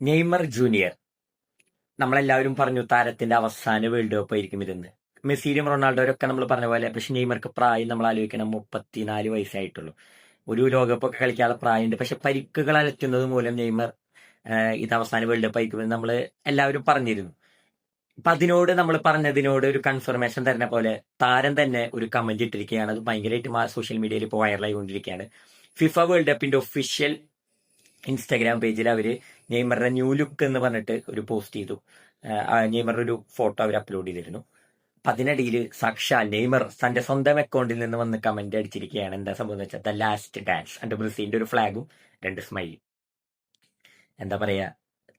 Neymar junior നമ്മളെല്ലാവരും പറഞ്ഞു താരത്തിന്റെ അവസാന വേൾഡ് കപ്പ് ആയിരിക്കും ഇതെന്ന്. മെസ്സിയും റൊണാൾഡോരൊക്കെ നമ്മൾ പറഞ്ഞ പോലെ, പക്ഷെ നെയ്മർക്ക് പ്രായം നമ്മൾ ആലോചിക്കണം, 34 വയസ്സായിട്ടുള്ളൂ. ഒരു ലോകകപ്പൊക്കെ കളിക്കാനുള്ള പ്രായമുണ്ട്. പക്ഷെ പരിക്കുകൾ അലറ്റുന്നത് മൂലം നെയ്മർ ഇത് അവസാന വേൾഡ് കപ്പ് ആയിരിക്കുമെന്ന് നമ്മൾ എല്ലാവരും പറഞ്ഞിരുന്നു. അപ്പൊ അതിനോട് നമ്മൾ പറഞ്ഞതിനോട് ഒരു കൺഫർമേഷൻ തരുന്ന പോലെ താരം തന്നെ ഒരു കമന്റ് ഇട്ടിരിക്കുകയാണ്. അത് ഭയങ്കരമായിട്ട് സോഷ്യൽ മീഡിയയിൽ ഇപ്പോൾ വൈറലായി കൊണ്ടിരിക്കുകയാണ്. ഫിഫ വേൾഡ് കപ്പിന്റെ ഒഫീഷ്യൽ ഇൻസ്റ്റാഗ്രാം പേജിൽ അവര് നെയ്മറുടെ ന്യൂ ലുക്ക് എന്ന് പറഞ്ഞിട്ട് ഒരു പോസ്റ്റ് ചെയ്തു. നെയ്മറുടെ ഒരു ഫോട്ടോ അവർ അപ്ലോഡ് ചെയ്തിരുന്നു. അപ്പൊ അതിനിടയിൽ സാക്ഷാൽ നെയ്മർ തന്റെ സ്വന്തം അക്കൗണ്ടിൽ നിന്ന് വന്ന് കമന്റ് അടിച്ചിരിക്കുകയാണ്. എന്താ സംഭവം എന്ന് വെച്ചാൽ, ദ ലാസ്റ്റ് ഡാൻസ് അണ്ട് ബ്രസീലിന്റെ ഒരു ഫ്ലാഗും 2 സ്മൈലും. എന്താ പറയാ,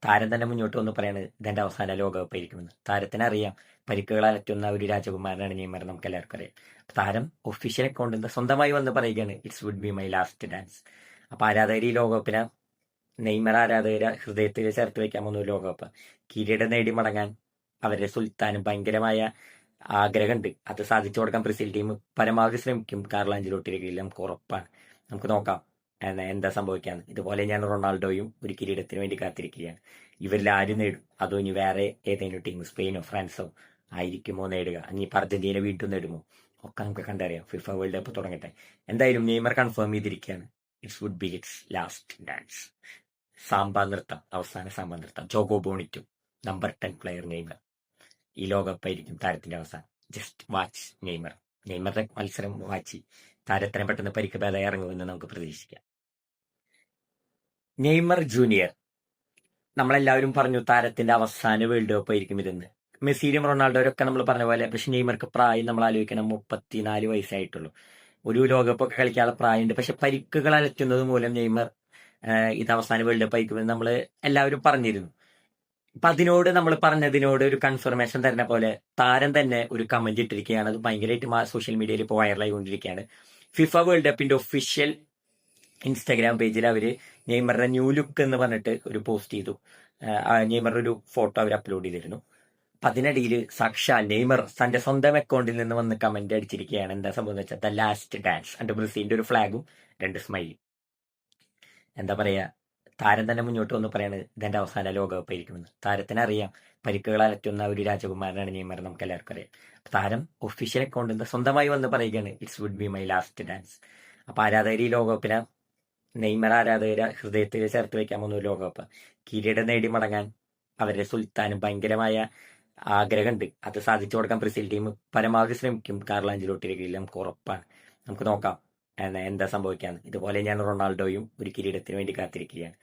താരം തന്നെ മുന്നോട്ട് വന്ന് പറയാണ് ഇതെന്റെ അവസാന ലോകകപ്പ് ആയിരിക്കുമെന്ന്. താരത്തിന് അറിയാം പരിക്കുകൾ അലറ്റുന്ന ഒരു രാജകുമാരനാണ് നെയ്മർ, നമുക്ക് എല്ലാവർക്കും അറിയാം. താരം ഒഫീഷ്യൽ അക്കൗണ്ടിൽ നിന്ന് സ്വന്തമായി വന്ന് പറയുകയാണ് it's would be my last dance. അപ്പൊ ആരാധകർ ഈ ലോകകപ്പിനെ നെയ്മർ ആരാധകരെ ഹൃദയത്തിൽ ചേർത്ത് വെക്കാൻ പോകുന്ന ഒരു ലോകകപ്പ്. കിരീടം നേടി മടങ്ങാൻ അവരെ സുൽത്താനും ഭയങ്കരമായ ആഗ്രഹമുണ്ട്. അത് സാധിച്ചു കൊടുക്കാൻ ബ്രസീൽ ടീം പരമാവധി ശ്രമിക്കും. കാർലോ അഞ്ചലോട്ടിയുടെ കീഴിൽ നമുക്ക് ഉറപ്പാണ്. നമുക്ക് നോക്കാം എന്താ സംഭവിക്കാന്ന്. ഇതുപോലെ ഞാൻ റൊണാൾഡോയും ഒരു കിരീടത്തിന് വേണ്ടി കാത്തിരിക്കുകയാണ്. ഇവരിൽ ആര് നേടും? അതോ ഇനി വേറെ ഏതെങ്കിലും ടീം, സ്പെയിനോ ഫ്രാൻസോ ആയിരിക്കുമോ നേടുക? ഇനി അർജന്റീന വീണ്ടും നേടുമോ? ഒക്കെ നമുക്ക് കണ്ടറിയാം. ഫിഫ വേൾഡ് കപ്പ് തുടങ്ങട്ടെ. എന്തായാലും നെയ്മർ കൺഫേം ചെയ്തിരിക്കുകയാണ് it's would be its last dance. Samba നൃത്തം, അവസാന സാമ്പാ നൃത്തം. ജോഗോ ബോണിറ്റും നമ്പർ 10 പ്ലെയർ നെയ്മർ. ഈ ലോകകപ്പായിരിക്കും താരത്തിന്റെ അവസാനം. Just watch Neymar. നെയ്മറുടെ മത്സരം വാച്ച്. താരത്തിന് പെട്ടെന്ന് പരിക്ക് ഭേദമായി ഇറങ്ങുമെന്ന് നമുക്ക് പ്രതീക്ഷിക്കാം. നെയ്മർ ജൂനിയർ നമ്മളെല്ലാവരും പറഞ്ഞു താരത്തിന്റെ അവസാന വേൾഡ് കപ്പ് ആയിരിക്കും ഇതെന്ന്. മെസ്സിയും റൊണാൾഡോരൊക്കെ നമ്മൾ പറഞ്ഞ പോലെ, പക്ഷെ നെയ്മർക്ക് പ്രായം നമ്മൾ ആലോചിക്കണം, 34 വയസ്സായിട്ടുള്ളൂ. ഒരു ലോകകപ്പൊക്കെ കളിക്കാനുള്ള പ്രായമുണ്ട്. പക്ഷെ പരിക്കുകൾ അലറ്റുന്നത് മൂലം നെയ്മർ ഇത് അവസാന വേൾഡ് കപ്പ് ആയിരിക്കുമെന്ന് നമ്മൾ എല്ലാവരും പറഞ്ഞിരുന്നു. അപ്പൊ അതിനോട് നമ്മൾ പറഞ്ഞതിനോട് ഒരു കൺഫർമേഷൻ തരുന്ന പോലെ താരം തന്നെ ഒരു കമന്റ് ഇട്ടിരിക്കുകയാണ്. അത് ഭയങ്കരമായിട്ട് സോഷ്യൽ മീഡിയയിൽ ഇപ്പോൾ വൈറലായി കൊണ്ടിരിക്കുകയാണ്. ഫിഫ വേൾഡ് കപ്പിന്റെ ഒഫീഷ്യൽ ഇൻസ്റ്റാഗ്രാം പേജിൽ അവര് നെയ്മറുടെ ന്യൂ ലുക്ക് എന്ന് പറഞ്ഞിട്ട് ഒരു പോസ്റ്റ് ചെയ്തു. നെയ്മറുടെ ഒരു ഫോട്ടോ അവർ അപ്ലോഡ് ചെയ്തിരുന്നു. അപ്പൊ അതിനിടയിൽ സാക്ഷാൽ നെയ്മർ തന്റെ സ്വന്തം അക്കൗണ്ടിൽ നിന്ന് വന്ന് കമന്റ് അടിച്ചിരിക്കുകയാണ്. എന്താ സംഭവം എന്ന് വെച്ചാൽ, ദ ലാസ്റ്റ് ഡാൻസ് അണ്ട് ബ്രസീലിന്റെ ഒരു ഫ്ലാഗും 2 സ്മൈലും. എന്താ പറയാ, താരം തന്നെ മുന്നോട്ട് വന്ന് പറയാണ് ഇതെന്റെ അവസാന ലോകകപ്പ് ആയിരിക്കുമെന്ന്. താരത്തിന് അറിയാം പരിക്കുകൾ അലറ്റുന്ന ഒരു രാജകുമാരനാണ് നെയ്മർ, നമുക്ക് എല്ലാവർക്കും അറിയാം. താരം ഒഫീഷ്യൽ അക്കൗണ്ടിൽ നിന്ന് സ്വന്തമായി വന്ന് പറയുകയാണ് it's would be my last dance. അപ്പൊ ആരാധകർ ഈ ലോകകപ്പിനെ നെയ്മർ ആരാധകരെ ഹൃദയത്തിൽ ചേർത്ത് വെക്കാൻ പോകുന്ന ഒരു ലോകകപ്പ്. കിരീടം നേടി മടങ്ങാൻ അവരെ സുൽത്താനും ഭയങ്കരമായ ആഗ്രഹമുണ്ട്. അത് സാധിച്ചു കൊടുക്കാൻ ബ്രസീൽ ടീം പരമാവധി ശ്രമിക്കും. കാർലോ അഞ്ചലോട്ടിയുടെ കീഴിൽ നമുക്ക് ഉറപ്പാണ്. നമുക്ക് നോക്കാം എന്താ സംഭവിക്കാന്ന്. ഇതുപോലെ ഞാൻ റൊണാൾഡോയും ഒരു കിരീടത്തിന് വേണ്ടി കാത്തിരിക്കുകയാണ്.